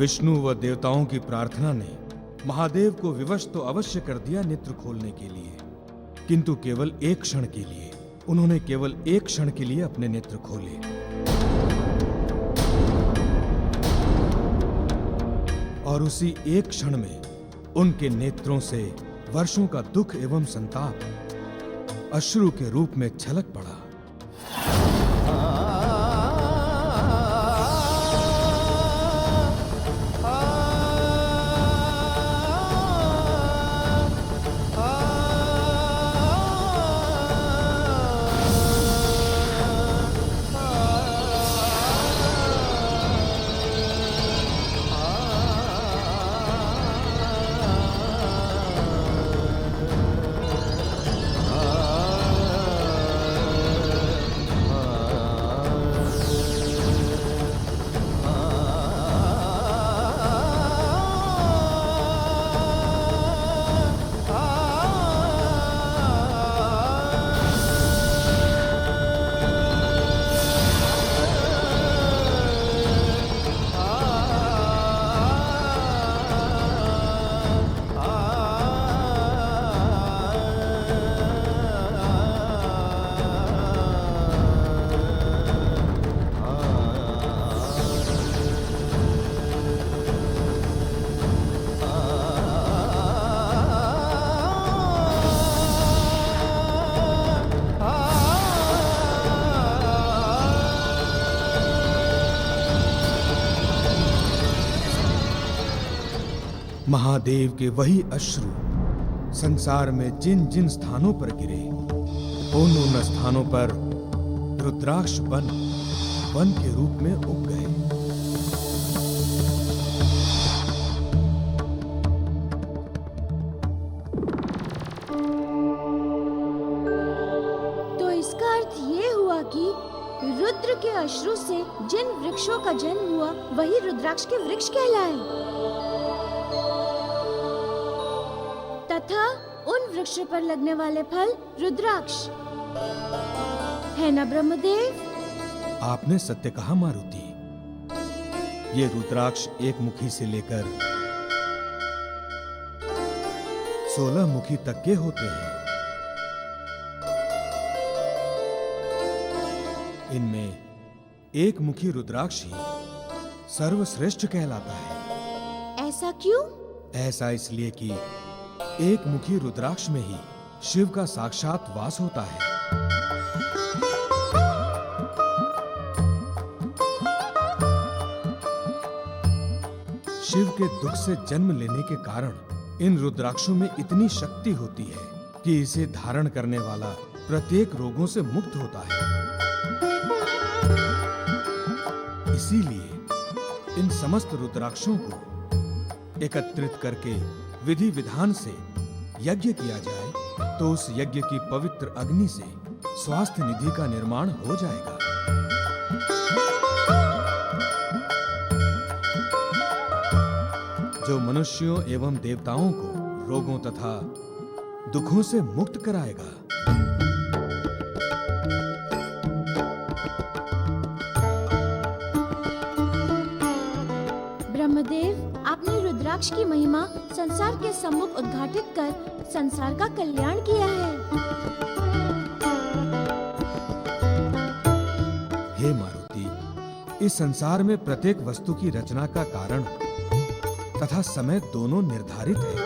विष्णु व देवताओं की प्रार्थना ने महादेव को विवश तो अवश्य कर दिया नेत्र खोलने के लिए, किंतु केवल एक क्षण के लिए। उन्होंने केवल एक क्षण के लिए अपने नेत्र खोले। और उसी एक क्षण में उनके नेत्रों से वर्षों का दुख एवं संताप अश्रु के रूप में छलक पड़ा। महादेव के वही अश्रु संसार में जिन जिन स्थानों पर गिरे, उन स्थानों पर रुद्राक्ष वन के रूप में उग गए। तो इसका अर्थ ये हुआ कि रुद्र के अश्रु से जिन वृक्षों का जन्म हुआ वही रुद्राक्ष के वृक्ष कहलाए, तथा उन वृक्ष पर लगने वाले फल रुद्राक्ष है ना ब्रह्मदेव? आपने सत्य कहा मारुति। ये रुद्राक्ष एक मुखी से लेकर 16 मुखी तक के होते हैं। इनमें एक मुखी रुद्राक्ष ही सर्वश्रेष्ठ कहलाता है। ऐसा क्यों? ऐसा इसलिए कि एक मुखी रुद्राक्ष में ही शिव का साक्षात वास होता है। शिव के दुख से जन्म लेने के कारण इन रुद्राक्षों में इतनी शक्ति होती है कि इसे धारण करने वाला प्रत्येक रोगों से मुक्त होता है। इसीलिए इन समस्त रुद्राक्षों को एकत्रित करके विधि विधान से यज्ञ किया जाए तो उस यज्ञ की पवित्र अग्नि से स्वास्थ्य निधि का निर्माण हो जाएगा। जो मनुष्यों एवं देवताओं को रोगों तथा दुखों से मुक्त कराएगा। ब्रह्मदेव, आपने रुद्राक्ष की महिमा संसार के सम्मुख उद्घाटित कर संसार का कल्याण किया है। हे मारुति, इस संसार में प्रत्येक वस्तु की रचना का कारण तथा समय दोनों निर्धारित है।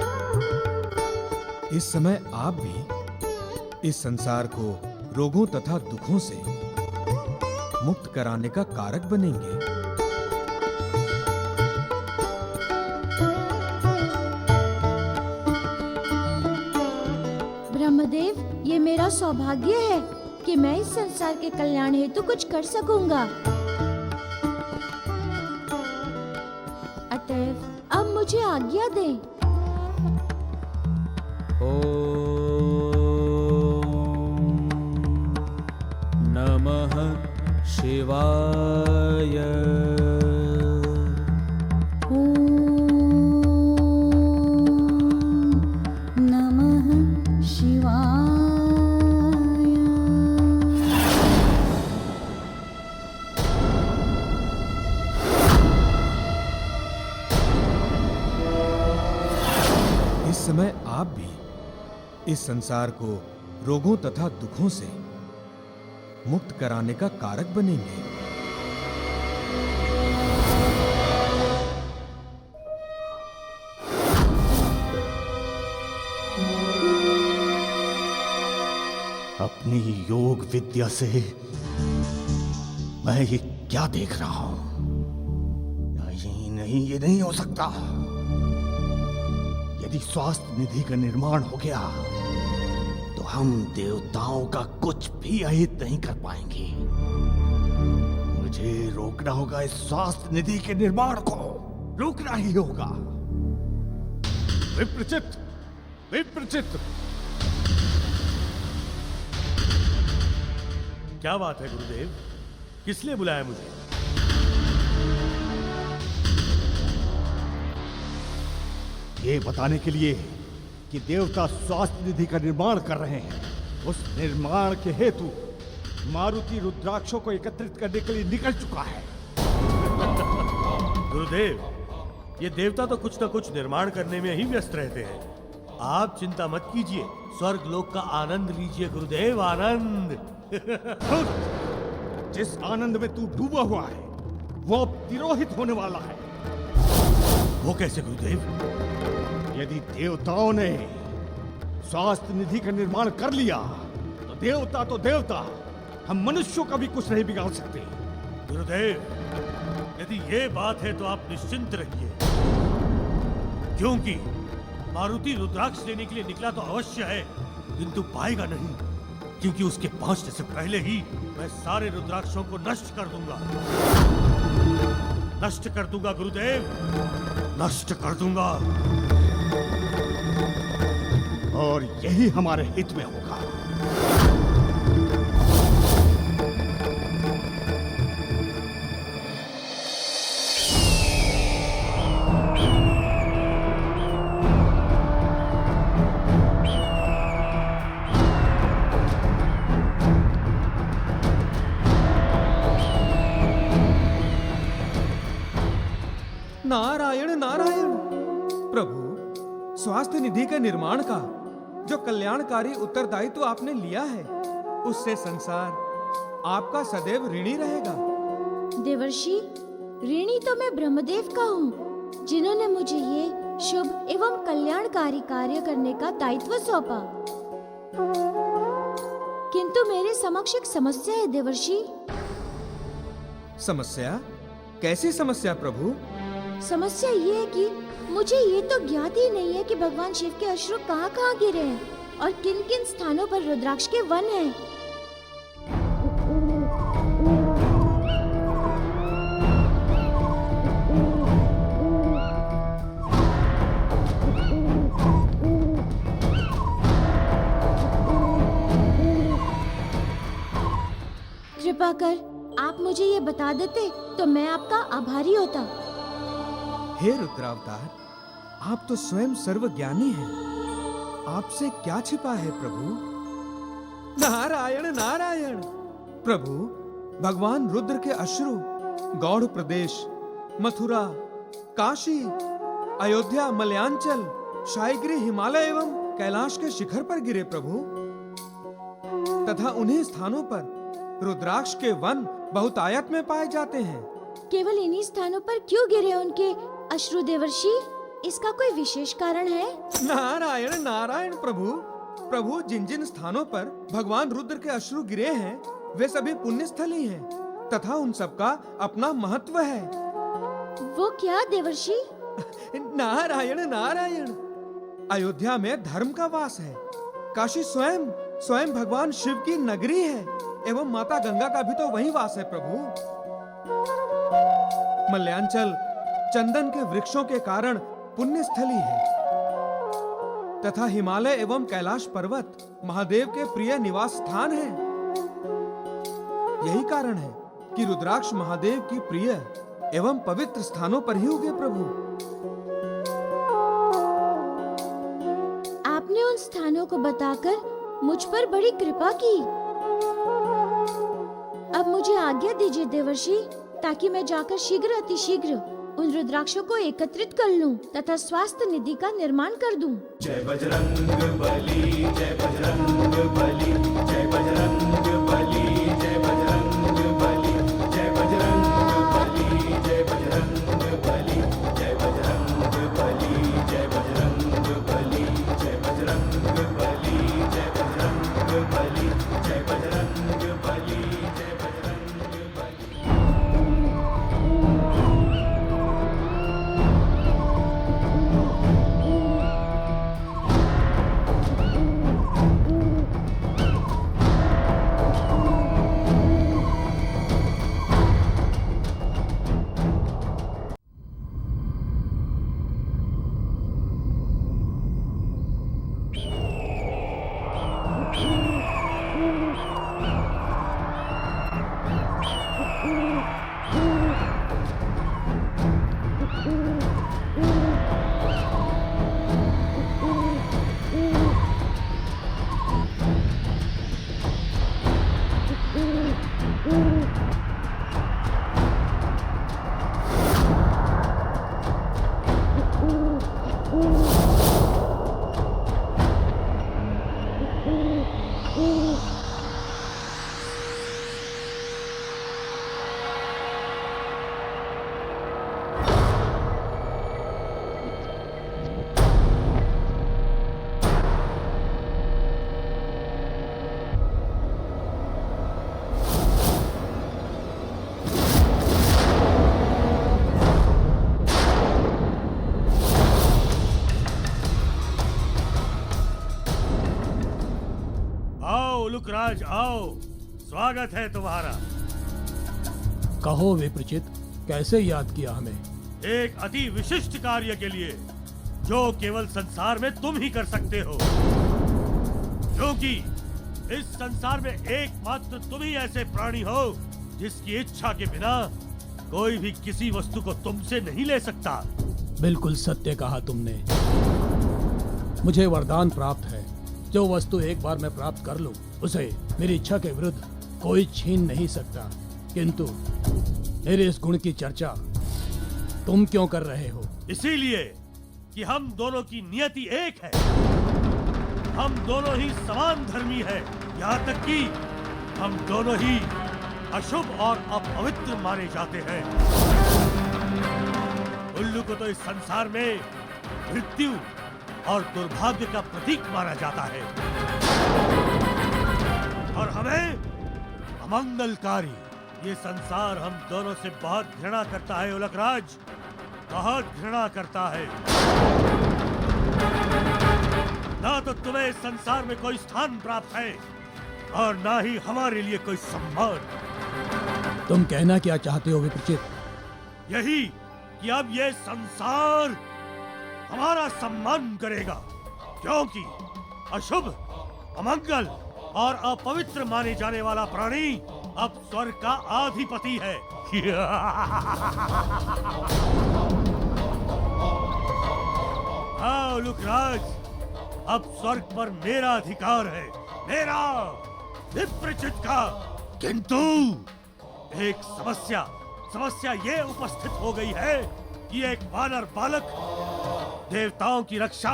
इस समय आप भी इस संसार को रोगों तथा दुखों से मुक्त कराने का कारक बनेंगे। ब्रह्मदेव, ये मेरा सौभाग्य है कि मैं इस संसार के कल्याण हेतु कुछ कर सकूंगा। अतएव अब मुझे आज्ञा दें। ओम नमः शिवाय। समय आप भी इस संसार को रोगों तथा दुखों से मुक्त कराने का कारक बनेंगे। अपनी योग विद्या से मैं ये क्या देख रहा हूं? नहीं नहीं, ये नहीं हो सकता। यदि स्वास्थ्य निधि का निर्माण हो गया तो हम देवताओं का कुछ भी अहित नहीं कर पाएंगे। मुझे रोकना होगा, इस स्वास्थ्य निधि के निर्माण को रोकना ही होगा। विप्रचित, विप्रचित! क्या बात है गुरुदेव, किस लिए बुलाया मुझे? ये बताने के लिए कि देवता स्वास्थ्य निधि का निर्माण कर रहे हैं। उस निर्माण के हेतु मारुति रुद्राक्षों को एकत्रित करने के लिए निकल चुका है। गुरुदेव, ये देवता तो कुछ न कुछ निर्माण करने में ही व्यस्त रहते हैं। आप चिंता मत कीजिए, स्वर्ग लोक का आनंद लीजिए गुरुदेव, आनंद। जिस आनंद में तू डूबा हुआ है वो अब तिरोहित होने वाला है। वो कैसे गुरुदेव? यदि देवताओं ने स्वास्थ्य निधि का निर्माण कर लिया तो देवता, हम मनुष्यों का भी कुछ नहीं बिगाड़ सकते। गुरुदेव, यदि ये बात है तो आप निश्चिंत रहिए, क्योंकि मारुति रुद्राक्ष लेने के लिए निकला तो अवश्य है, किंतु पाएगा नहीं, क्योंकि उसके पहुंचने से पहले ही मैं सारे रुद्राक्षों को नष्ट कर दूंगा। नष्ट कर दूंगा गुरुदेव, नष्ट कर दूंगा। और यही हमारे हित में होगा। नारायण नारायण! प्रभु, स्वास्थ्य निधि के निर्माण का जो कल्याणकारी उत्तरदायित्व आपने लिया है, उससे संसार आपका सदैव ऋणी रहेगा। देवर्षि, ऋणी तो मैं ब्रह्मदेव का हूँ, जिन्होंने मुझे ये शुभ एवं कल्याणकारी कार्य करने का दायित्व सौंपा। किंतु मेरे समक्ष एक समस्या है देवर्षि। समस्या? कैसी समस्या प्रभु? समस्या ये है कि मुझे ये तो ज्ञात ही नहीं है कि भगवान शिव के अश्रु कहाँ-कहाँ गिरे हैं और किन-किन स्थानों पर रुद्राक्ष के वन हैं। कृपा कर आप मुझे ये बता देते तो मैं आपका आभारी होता। हे रुद्रावतार, आप तो स्वयं सर्वज्ञानी हैं। आपसे क्या छिपा है प्रभु? नारायण नारायण! प्रभु, भगवान रुद्र के अश्रु गौड़ प्रदेश, मथुरा, काशी, अयोध्या, मलयांचल, शायगिरी, हिमालय एवं कैलाश के शिखर पर गिरे प्रभु, तथा उन्हीं स्थानों पर रुद्राक्ष के वन बहुतायत में पाए जाते हैं। केवल इन्हीं स्थानों पर क्यों गिरे उनके अश्रु देवर्षि? इसका कोई विशेष कारण है? नारायण नारायण! प्रभु, प्रभु, जिन जिन स्थानों पर भगवान रुद्र के अश्रु गिरे हैं वे सभी पुण्य स्थल ही हैं, तथा उन सबका अपना महत्व है। वो क्या देवर्षि? नारायण नारायण! अयोध्या में धर्म का वास है। काशी स्वयं भगवान शिव की नगरी है एवं माता गंगा का भी तो वहीं वास है प्रभु। मलयांचल चंदन के वृक्षों के कारण पुण्य स्थली है, तथा हिमालय एवं कैलाश पर्वत महादेव के प्रिय निवास स्थान है। यही कारण है कि रुद्राक्ष महादेव की प्रिय एवं पवित्र स्थानों पर ही उगे प्रभु। आपने उन स्थानों को बताकर मुझ पर बड़ी कृपा की। अब मुझे आज्ञा दीजिए देवर्षि, ताकि मैं जाकर शीघ्र अतिशीघ्र उन रुद्राक्षों को एकत्रित कर लूं तथा स्वास्थ्य निधि का निर्माण कर दूं। जय बजरंग बली, जय बजरंग बली, जय बजरंग बली, जय बजरंग बली, जय बजरंग बली, जय बजरंग बली, जय बजरंग बली, जय बजरंग बली, जय बजरंग बली, जय बजरंग बली, जय बजरंग बली, जय बजरंग बली। उलुकराज आओ, स्वागत है तुम्हारा। कहो विप्रचित, कैसे याद किया हमें? एक अति विशिष्ट कार्य के लिए जो केवल संसार में तुम ही कर सकते हो, क्योंकि इस संसार में एकमात्र तुम ही ऐसे प्राणी हो जिसकी इच्छा के बिना कोई भी किसी वस्तु को तुमसे नहीं ले सकता। बिल्कुल सत्य कहा तुमने। मुझे वरदान प्राप्त है, जो वस्तु एक बार मैं प्राप्त कर लूं, उसे मेरी इच्छा के विरुद्ध कोई छीन नहीं सकता। किंतु मेरे इस गुण की चर्चा तुम क्यों कर रहे हो? इसीलिए कि हम दोनों की नियति एक है, हम दोनों ही समान धर्मी है, यहाँ तक कि हम दोनों ही अशुभ और अपवित्र माने जाते हैं। उल्लू को तो इस संसार में मृत्यु और दुर्भाग्य का प्रतीक माना जाता है, और हमें अमंगलकारी। ये संसार हम दोनों से बहुत घृणा करता है उलकराज, बहुत घृणा करता है। ना तो तुम्हें इस संसार में कोई स्थान प्राप्त है और ना ही हमारे लिए कोई सम्मान। तुम कहना क्या चाहते हो विप्रचित? यही कि अब ये संसार हमारा सम्मान करेगा, क्योंकि अशुभ, अमंगल और अपवित्र माने जाने वाला प्राणी अब स्वर्ग का अधिपति है। हाँ उलुकराज, अब स्वर्ग पर मेरा अधिकार है, मेरा, विप्रचित का। किंतु एक समस्या ये उपस्थित हो गई है कि एक वानर बालक देवताओं की रक्षा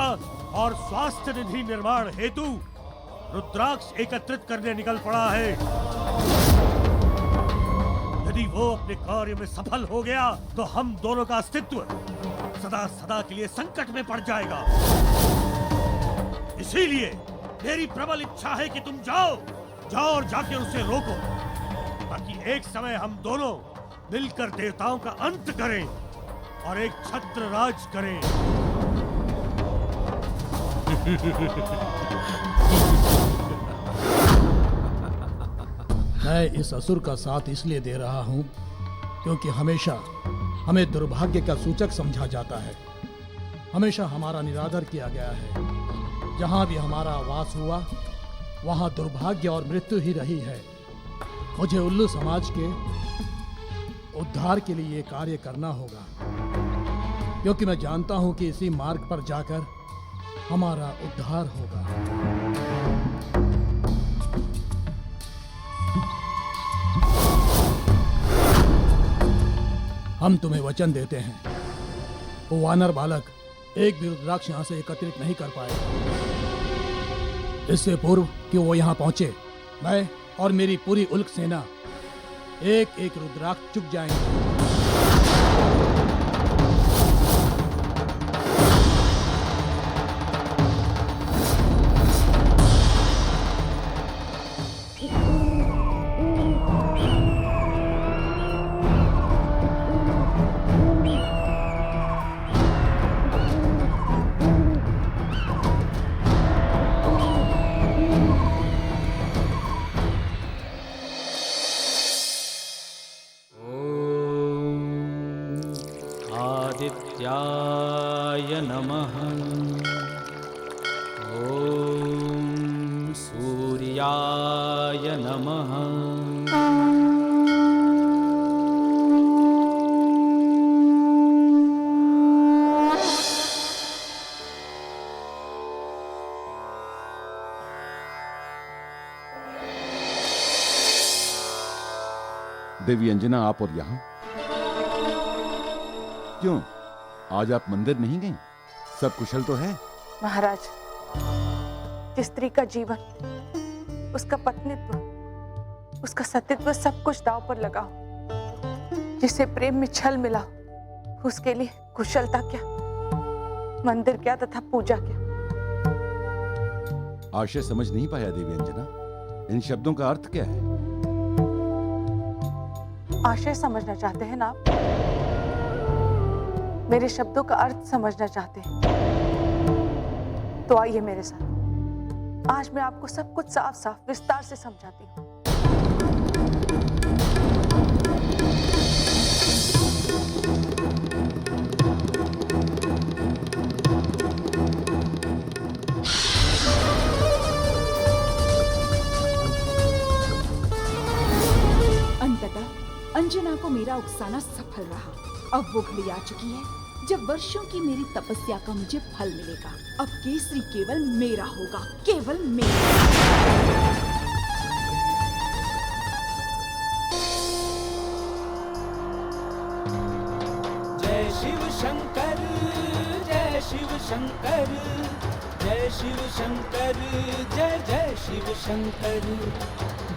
और स्वास्थ्य निधि निर्माण हेतु रुद्राक्ष एकत्रित करने निकल पड़ा है। यदि वो अपने कार्य में सफल हो गया तो हम दोनों का अस्तित्व सदा सदा के लिए संकट में पड़ जाएगा। इसीलिए मेरी प्रबल इच्छा है कि तुम जाओ और जाके उसे रोको, ताकि एक समय हम दोनों मिलकर देवताओं का अंत करें और एक छत्र राज करें। मैं इस असुर का साथ इसलिए दे रहा हूं क्योंकि हमेशा हमें दुर्भाग्य का सूचक समझा जाता है। हमेशा हमारा निरादर किया गया है। जहां भी हमारा वास हुआ वहां दुर्भाग्य और मृत्यु ही रही है। मुझे उल्लू समाज के उद्धार के लिए ये कार्य करना होगा, क्योंकि मैं जानता हूं कि इसी मार्ग पर जाकर हमारा उद्धार होगा। हम तुम्हें वचन देते हैं, वो वानर बालक एक भी रुद्राक्ष यहाँ से एकत्रित नहीं कर पाए। इससे पूर्व कि वो यहाँ पहुंचे, मैं और मेरी पूरी उल्क सेना एक एक रुद्राक्ष चुक जाएंगे। आदित्याय नमः। ॐ सूर्याय नमः। देवी अंजना, आप और यहाँ क्यों? आज आप मंदिर नहीं गई? सब कुशल तो है? महाराज, जिस स्त्री का जीवन, उसका पत्नीत्व, उसका सतीत्व सब कुछ दांव पर लगा हो, जिसे प्रेम में छल मिला, उसके लिए कुशलता क्या, मंदिर क्या तथा पूजा क्या। आशय समझ नहीं पाया देवी अंजना, इन शब्दों का अर्थ क्या है? आशय समझना चाहते हैं ना आप? मेरे शब्दों का अर्थ समझना चाहते हैं तो आइए मेरे साथ। आज मैं आपको सब कुछ साफ साफ विस्तार से समझाती हूँ। अंततः अंजना को मेरा उकसाना सफल रहा। अब वो घड़ी आ चुकी है जब वर्षों की मेरी तपस्या का मुझे फल मिलेगा। अब केसरी केवल मेरा होगा, केवल मेरा। जय शिव शंकर, जय शिव शंकर, जय शिव शंकर, जय जय शिव शंकर,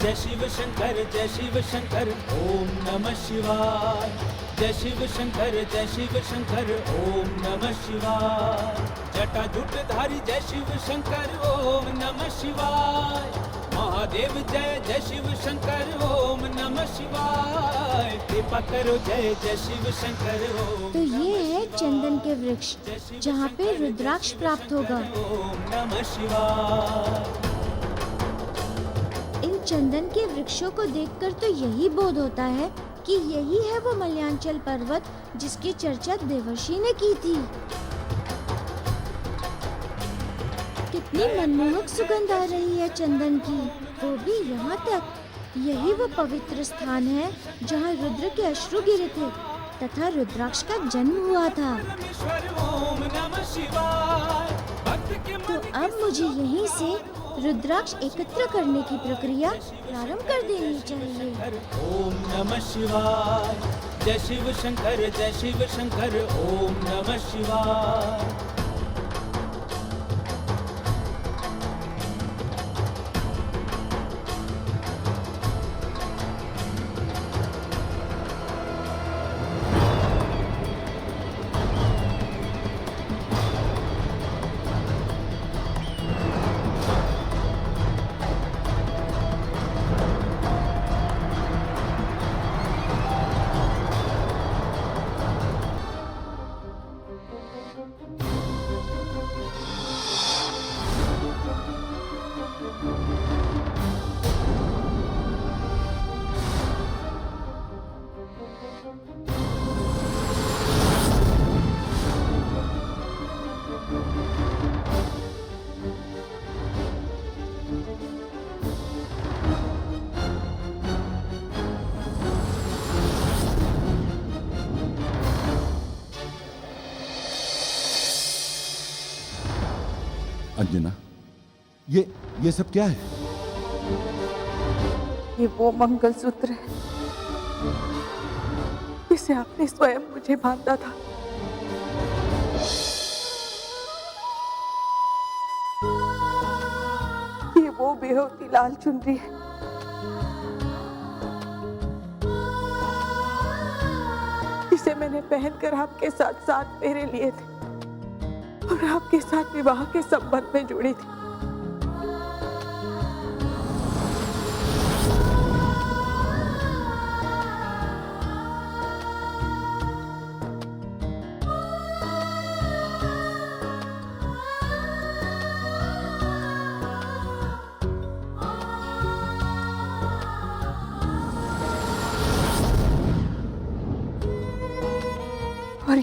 जय शिव शंकर, जय शिव शंकर, ओम नमः शिवाय। जय शिव शंकर, जय शिव शंकर, ओम नमः शिवाय। जटा जटाजूटधारी जय शिव शंकर, ओम नमः शिवाय। महादेव जय जय शिव शंकर, ओम नमः शिवाय। कृपा करो जय जय शिव शंकर, ओम तो ये है चंदन के वृक्ष जहाँ पे रुद्राक्ष प्राप्त होगा। ओम नमः शिवाय। इन चंदन के वृक्षों को देखकर तो यही बोध होता है कि यही है वो मलयांचल पर्वत जिसकी चर्चा देवर्षि ने की थी। कितनी मनमोहक सुगंध आ रही है चंदन की, वो भी यहाँ तक। यही वो पवित्र स्थान है जहाँ रुद्र के अश्रु गिरे थे तथा रुद्राक्ष का जन्म हुआ था। तो अब मुझे यहीं से रुद्राक्ष एकत्र करने की प्रक्रिया प्रारंभ कर देनी चाहिए। ओम नमः शिवाय। जय शिव शंकर, जय शिव शंकर, ओम नमः शिवाय। अंजना, ये सब क्या है? ये वो मंगलसूत्र है जिसे जैसे आपने स्वयं मुझे बांधा था। ये वो बेहोती लाल चुनरी है जिसे मैंने पहनकर आपके साथ 7 फेरे लिए थे और आपके साथ विवाह के संबंध में जुड़ी थी। और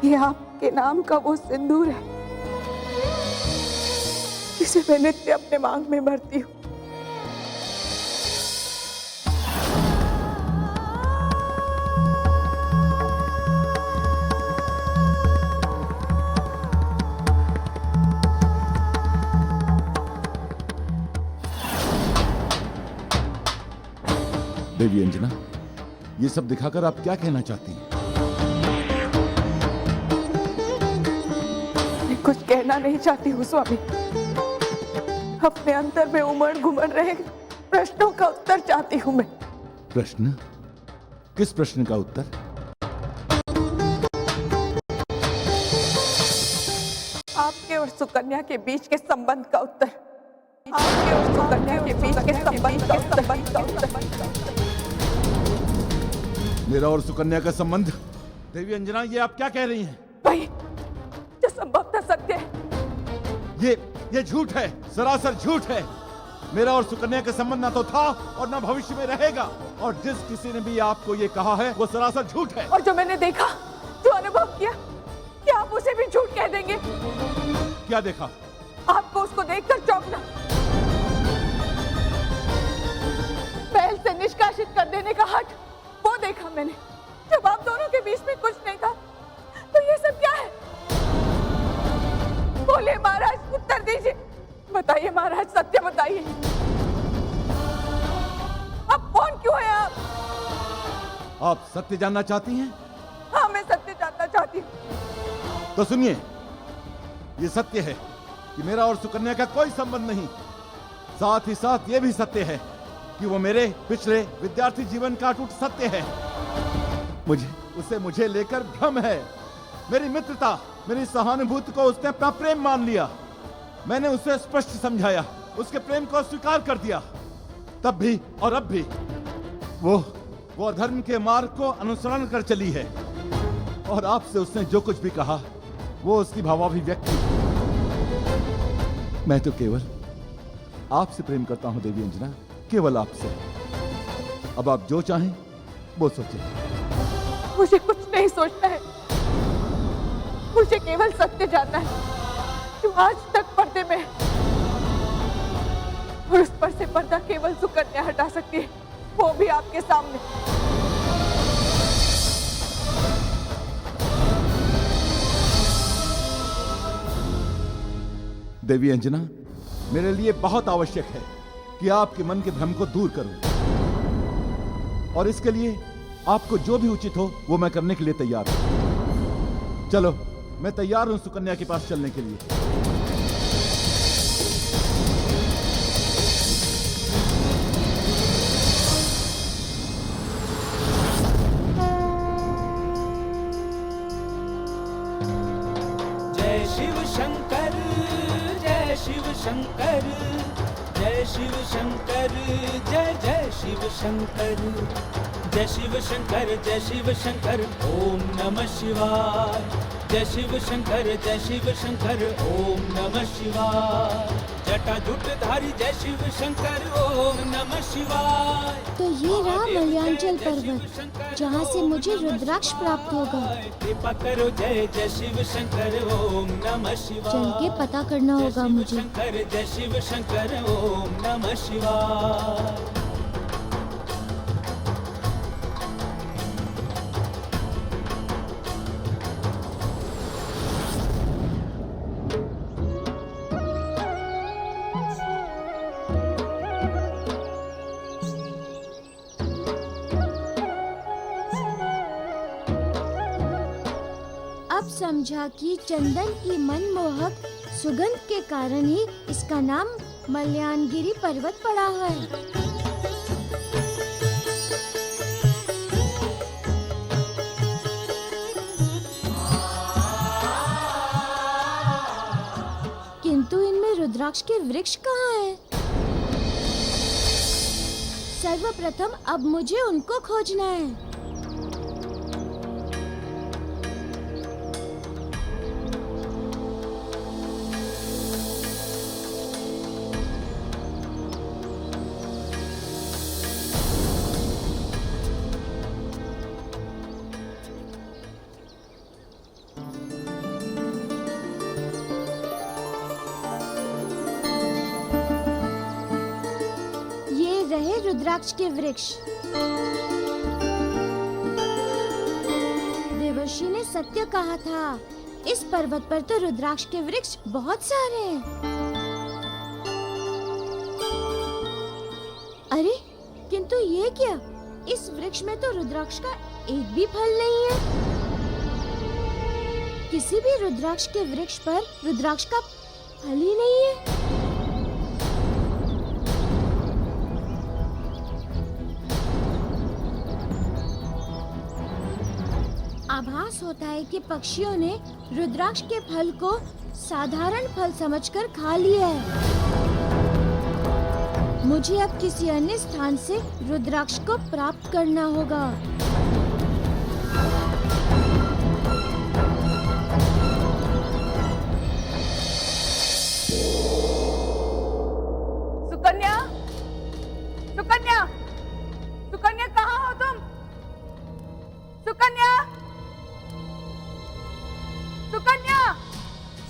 ये आपके नाम का वो सिंदूर है जिसे मैं नित्य अपने मांग में भरती हूँ। देवी अंजना, ये सब दिखाकर आप क्या कहना चाहती हैं? मैं कुछ कहना नहीं चाहती हूँ स्वामी। अपने अंतर में उमड़ घुमड़ रहे प्रश्नों का उत्तर चाहती हूँ मैं। प्रश्न? किस प्रश्न का उत्तर? आपके और सुकन्या के बीच के संबंध का उत्तर। आपके और सुकन्या के बीच के संबंध का उत्तर। मेरा और सुकन्या का संबंध? देवी अंजना, ये आप क्या कह रही हैं? भाई, जो संभवतः सत्य है। ये झूठ है, सरासर झूठ है। मेरा और सुकन्या का संबंध ना तो था और ना भविष्य में रहेगा, और जिस किसी ने भी आपको ये कहा है वो सरासर झूठ है। और जो मैंने देखा, जो अनुभव किया, क्या आप उसे भी झूठ कह देंगे? क्या देखा? आपको उसको देखकर चौंकना, महल से निष्कासित कर देने का हट, वो देखा मैंने। जब आप दोनों के बीच में कुछ नहीं था, तो ये सब क्या है? बोले महाराज, उत्तर दीजिए। बताइए महाराज, सत्य बताइए। अब कौन क्यों है आप? आप सत्य जानना चाहती हैं? हाँ, मैं सत्य जानना चाहती हूँ। तो सुनिए, ये सत्य है कि मेरा और सुकन्या का कोई संबंध नहीं। साथ ही साथ ये भी सत्य है कि वो मेरे पिछले विद्यार्थी जीवन का अटूट सत्य है। मुझे लेकर भ्रम है। मेरी मित्रता, मेरी सहानुभूति को उसने अपना प्रेम मान लिया। मैंने उसे स्पष्ट समझाया, उसके प्रेम को स्वीकार कर दिया। तब भी और अब भी वो अधर्म के मार्ग को अनुसरण कर चली है। और आपसे उसने जो कुछ भी कहा वो उसकी भावाभिव्यक्ति। मैं तो केवल आपसे प्रेम करता हूं देवी अंजना, केवल आपसे। अब आप जो चाहें वो सोचें। मुझे कुछ नहीं सोचना है, मुझे केवल सत्य जानना है जो आज तक पर्दे में है। और उस पर से पर्दा केवल सुकन्या हटा सकती है, वो भी आपके सामने। देवी अंजना, मेरे लिए बहुत आवश्यक है कि आपके मन के भ्रम को दूर करूं, और इसके लिए आपको जो भी उचित हो वो मैं करने के लिए तैयार हूं। चलो, मैं तैयार हूं सुकन्या के पास चलने के लिए। जय शिव शंकर, जय शिव शंकर, जय शिव शंकर, जय जय शिव शंकर, जय शिव शंकर, जय शिव शंकर, ओम नमः शिवाय। जय शिव शंकर, जय शिव शंकर, ओम नमः शिवाय। जटा जटाजूटधारी जय शिव शंकर, ओम नमः शिवाय। तो ये रहा मलयांचल पर्वत, जहाँ से मुझे रुद्राक्ष प्राप्त होगा। कृपा करो जय जय शिव शंकर, ओम नमः शिवाय। चल के पता करना होगा मुझे। शंकर जय शिव शंकर, ओम नमः शिवाय। समझा कि चंदन की मनमोहक सुगंध के कारण ही इसका नाम मल्यानगिरी पर्वत पड़ा है। किंतु इनमें रुद्राक्ष के वृक्ष कहाँ हैं? सर्वप्रथम अब मुझे उनको खोजना है। रहे रुद्राक्ष के वृक्ष। देवर्षि ने सत्य कहा था, इस पर्वत पर तो रुद्राक्ष के वृक्ष बहुत सारे हैं। अरे किंतु ये क्या, इस वृक्ष में तो रुद्राक्ष का एक भी फल नहीं है। किसी भी रुद्राक्ष के वृक्ष पर रुद्राक्ष का फल ही नहीं है। आभास होता है कि पक्षियों ने रुद्राक्ष के फल को साधारण फल समझकर खा लिया है। मुझे अब किसी अन्य स्थान से रुद्राक्ष को प्राप्त करना होगा। सुकन्या, सुकन्या, सुकन्या कहाँ हो तुम? सुकन्या, सुकन्या,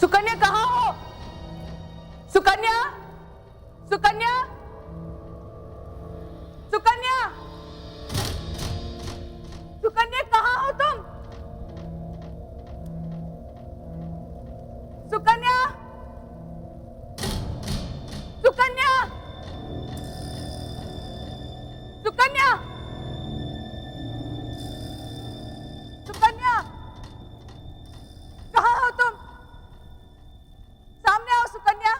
सुकन्या कहाँ हो? सुकन्या, सुकन्या, सुकन्या, सुकन्या कहाँ हो तुम? सुकन्या, सुकन्या, सुकन्या, सुकन्या, कहाँ हो तुम? सामने आओ सुकन्या।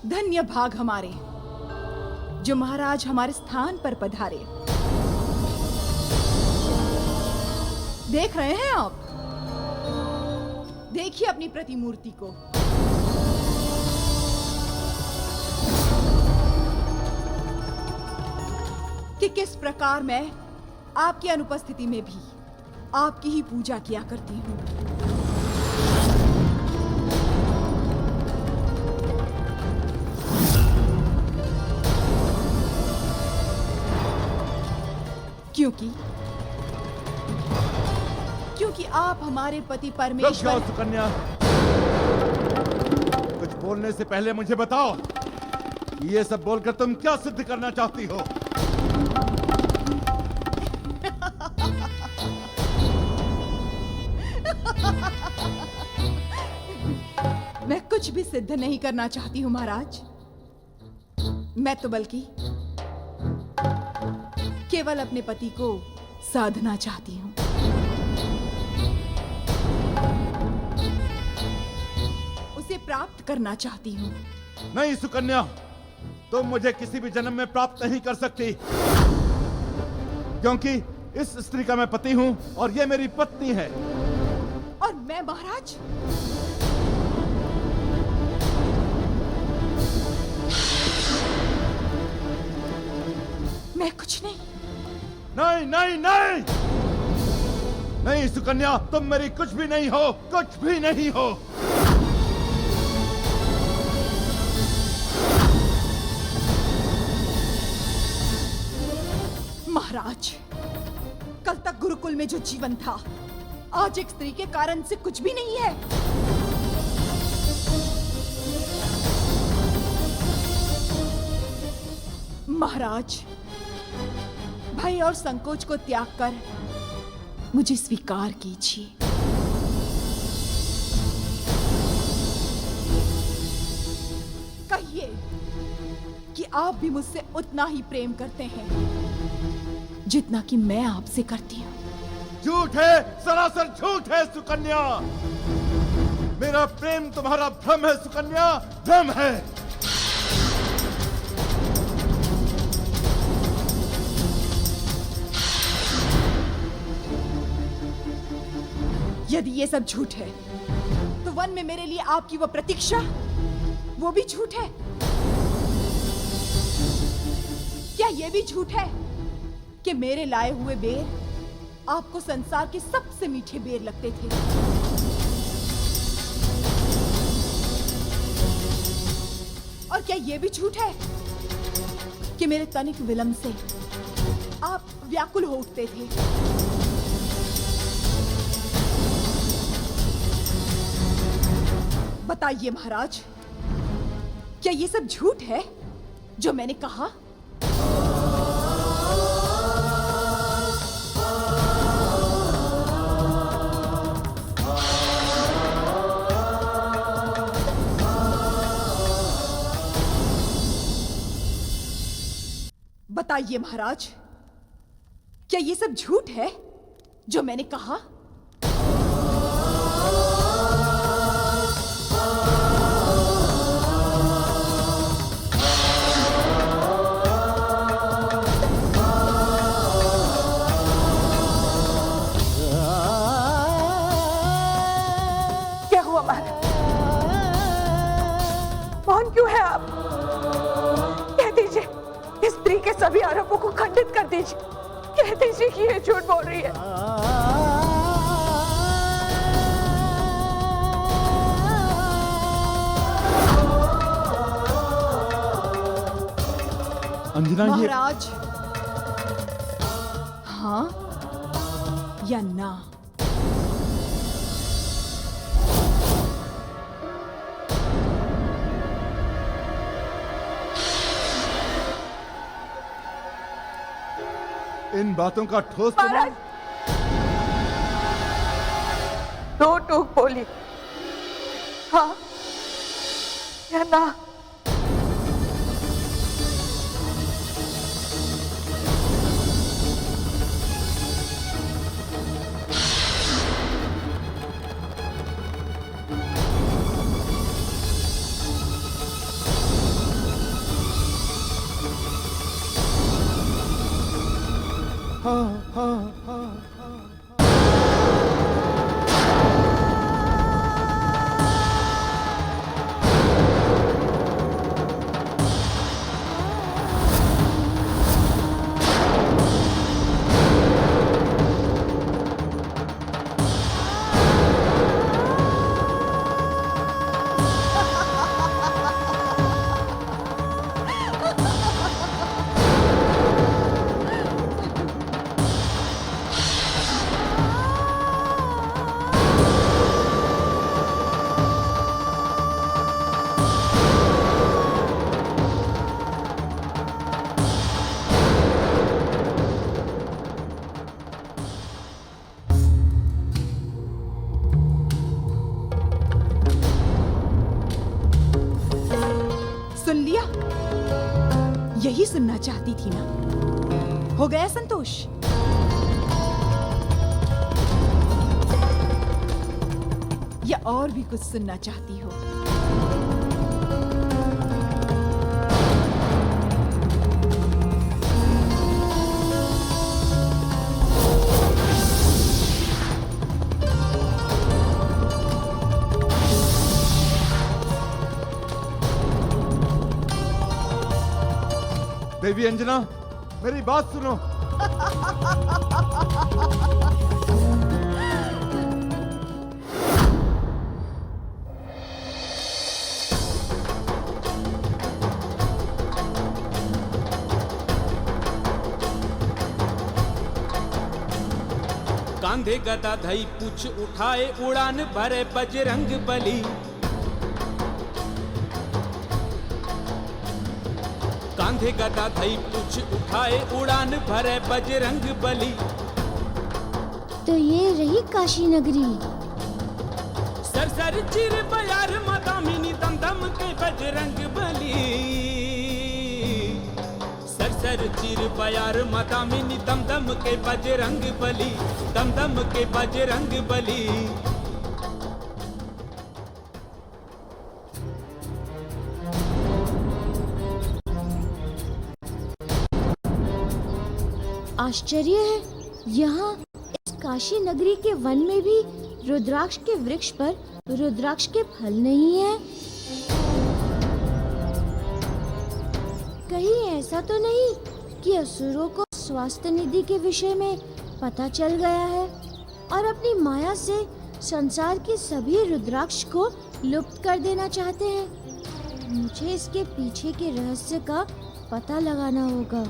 धन्य भाग हमारे जो महाराज हमारे स्थान पर पधारे। देख रहे हैं आप, देखिए अपनी प्रतिमूर्ति को। कि किस प्रकार मैं आपकी अनुपस्थिति में भी आपकी ही पूजा किया करती हूँ। क्योंकि आप हमारे पति परमेश्वर। सुकन्या, कुछ बोलने से पहले मुझे बताओ, ये सब बोलकर तुम क्या सिद्ध करना चाहती हो? मैं कुछ भी सिद्ध नहीं करना चाहती हूँ महाराज। मैं तो बल्कि केवल अपने पति को साधना चाहती हूँ। उसे प्राप्त करना चाहती हूँ। नहीं सुकन्या, तुम मुझे किसी भी जन्म में प्राप्त नहीं कर सकती, क्योंकि इस स्त्री का मैं पति हूँ और ये मेरी पत्नी है। और मैं महाराज? मैं कुछ नहीं। नहीं नहीं नहीं नहीं सुकन्या, तुम मेरी कुछ भी नहीं हो, कुछ भी नहीं हो। महाराज, कल तक गुरुकुल में जो जीवन था आज एक स्त्री के कारण से कुछ भी नहीं है। महाराज, भय और संकोच को त्याग कर मुझे स्वीकार कीजिए। कहिए कि आप भी मुझसे उतना ही प्रेम करते हैं जितना कि मैं आपसे करती हूँ। झूठ है, सरासर झूठ है सुकन्या। मेरा प्रेम तुम्हारा भ्रम है सुकन्या, भ्रम है। यदि ये सब झूठ है तो वन में मेरे लिए आपकी वो प्रतीक्षा, वो भी झूठ है। क्या ये भी झूठ है कि मेरे लाए हुए बेर आपको संसार के सबसे मीठे बेर लगते थे? और क्या ये भी झूठ है कि मेरे तनिक विलंब से आप व्याकुल हो उठते थे? बताइए महाराज, क्या ये सब झूठ है जो मैंने कहा? बताइए महाराज, क्या ये सब झूठ है जो मैंने कहा? क्या हुआ महाराज? कौन क्यों है आप? कह दीजिए, इस स्त्री के सभी आरोपों को खंडित कर दीजिए। कह दीजिए कि ये झूठ बोल रही है। अंजना, ये महाराज, हाँ या ना? इन बातों का ठोस महाराज, दो टूक बोली, हाँ या ना? सुन लिया? यही सुनना चाहती थी ना? हो गया संतोष? या और भी कुछ सुनना चाहती हो? देवी अंजना, मेरी बात सुनो। कांधे गदा धई पूछ उठाए उड़ान भरे बजरंग बली। कांधे गदा धई पूछ उठाए उड़ान भरे बजरंग बली। तो ये रही काशी नगरी। सरसर चिर बयार मदामिनी दम दम के बजरंग बली। सरसर चिर बयार मदामिनी दम दम के बजरंग बली। दम दम के बजरंग बली। आश्चर्य है, यहाँ इस काशी नगरी के वन में भी रुद्राक्ष के वृक्ष पर रुद्राक्ष के फल नहीं है। कहीं ऐसा तो नहीं कि असुरों को स्वास्थ्य निधि के विषय में पता चल गया है और अपनी माया से संसार के सभी रुद्राक्ष को लुप्त कर देना चाहते हैं। मुझे इसके पीछे के रहस्य का पता लगाना होगा।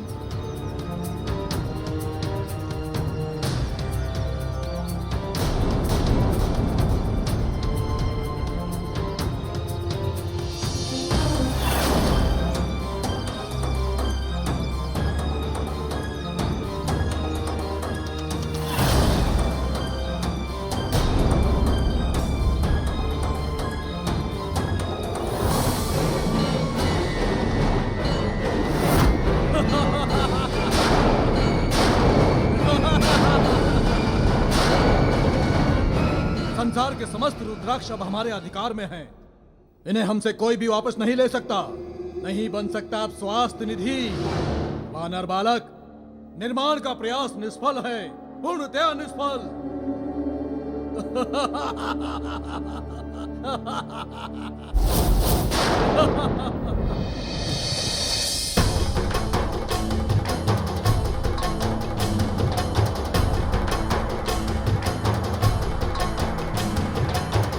संसार के समस्त रुद्राक्ष अब हमारे अधिकार में हैं। इन्हें हमसे कोई भी वापस नहीं ले सकता, नहीं बन सकता अब स्वास्थ्य निधि। वानर बालक, निर्माण का प्रयास निष्फल है, पूर्णतया निष्फल।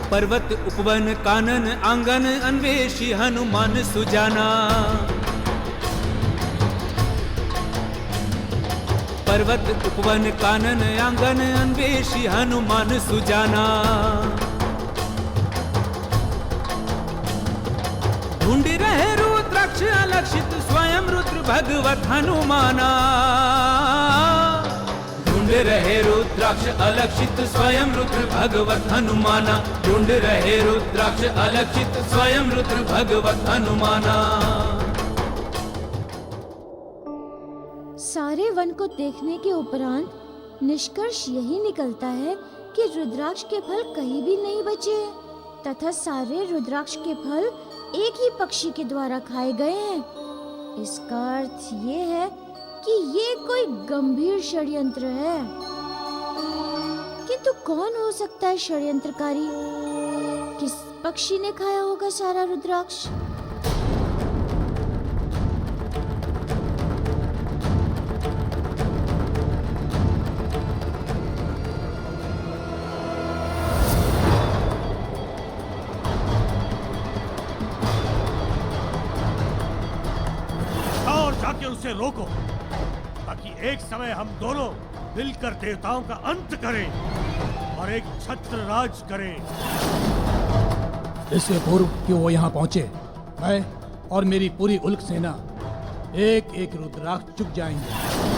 पर्वत उपवन कानन आंगन अन्वेषी हनुमान सुजाना। पर्वत उपवन कानन आंगन अन्वेषी हनुमान सुजाना। ढूंढ रहे रुद्राक्ष अलक्षित स्वयं रुद्र भगवत हनुमाना। ढूंढ रहे रुद्राक्ष अलक्षित स्वयं रुद्र भगवत हनुमाना। ढूंढ रहे रुद्राक्ष अलक्षित स्वयं रुद्र भगवत हनुमाना। सारे वन को देखने के उपरांत निष्कर्ष यही निकलता है कि रुद्राक्ष के फल कहीं भी नहीं बचे तथा सारे रुद्राक्ष के फल एक ही पक्षी के द्वारा खाए गए हैं। इसका अर्थ ये है कि ये कोई गंभीर षड्यंत्र है। किंतु कौन हो सकता है षड्यंत्रकारी? किस पक्षी ने खाया होगा सारा रुद्राक्ष? और जाके उसे रोको ताकि एक समय हम दोनों मिलकर देवताओं का अंत करें और एक छत्र राज करें। इससे पूर्व कि वो यहाँ पहुंचे, मैं और मेरी पूरी उल्क सेना एक एक रुद्राक्ष चुक जाएंगे।